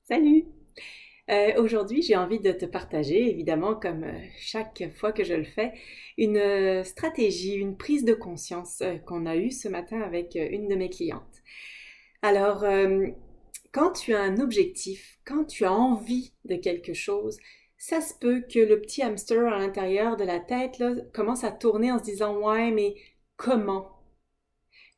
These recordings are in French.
Salut! Aujourd'hui, j'ai envie de te partager, évidemment, comme chaque fois que je le fais, une stratégie, une prise de conscience qu'on a eue ce matin avec une de mes clientes. Alors, quand tu as un objectif, quand tu as envie de quelque chose, ça se peut que le petit hamster à l'intérieur de la tête là, commence à tourner en se disant, ouais, mais comment?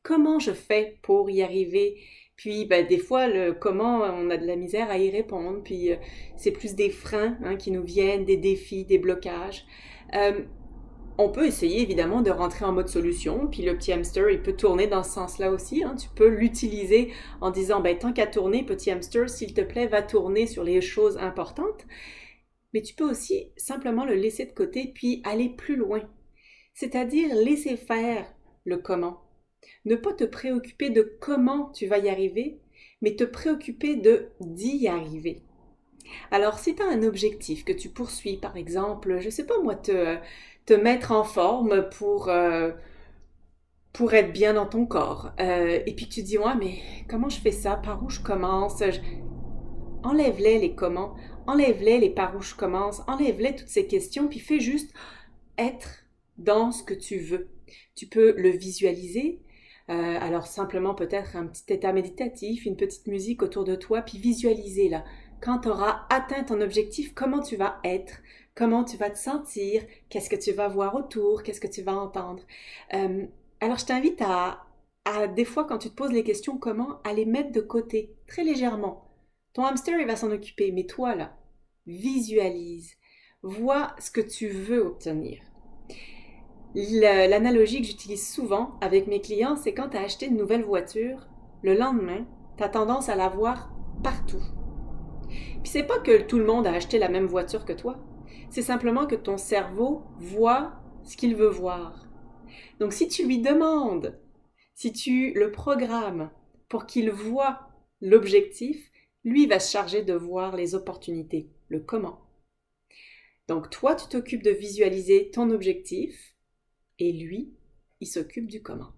Comment je fais pour y arriver? Puis, ben, des fois, le comment, on a de la misère à y répondre. Puis, c'est plus des freins hein, qui nous viennent, des défis, des blocages. Euh, on peut essayer évidemment de rentrer en mode solution, puis le petit hamster, il peut tourner dans ce sens-là aussi. Hein. Tu peux l'utiliser en disant, ben, tant qu'à tourner, petit hamster, s'il te plaît, va tourner sur les choses importantes. Mais tu peux aussi simplement le laisser de côté, puis aller plus loin. C'est-à-dire laisser faire le comment. Ne pas te préoccuper de comment tu vas y arriver, mais te préoccuper de d'y arriver. Alors, si tu as un objectif que tu poursuis, par exemple, je sais pas moi, te mettre en forme pour être bien dans ton corps, et puis tu dis, ouais, mais comment je fais ça? Par où je commence? Enlève-les les comment, enlève-les les par où je commence, enlève-les toutes ces questions, puis fais juste être dans ce que tu veux. Tu peux le visualiser, alors simplement peut-être un petit état méditatif, une petite musique autour de toi, puis visualiser là. Quand tu auras atteint ton objectif, comment tu vas être, comment tu vas te sentir, qu'est-ce que tu vas voir autour, qu'est-ce que tu vas entendre. Euh, alors je t'invite à des fois quand tu te poses les questions comment, à les mettre de côté, très légèrement. Ton hamster, il va s'en occuper, mais toi là, visualise, vois ce que tu veux obtenir. L'analogie que j'utilise souvent avec mes clients, c'est quand tu as acheté une nouvelle voiture, le lendemain, tu as tendance à la voir partout. Puis c'est pas que tout le monde a acheté la même voiture que toi, c'est simplement que ton cerveau voit ce qu'il veut voir. Donc si tu lui demandes, si tu le programmes pour qu'il voit l'objectif, lui va se charger de voir les opportunités, le comment. Donc toi, tu t'occupes de visualiser ton objectif et lui, il s'occupe du comment.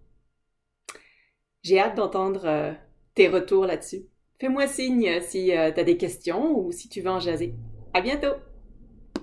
J'ai hâte d'entendre tes retours là-dessus. Fais-moi signe si tu as des questions ou si tu veux en jaser. À bientôt!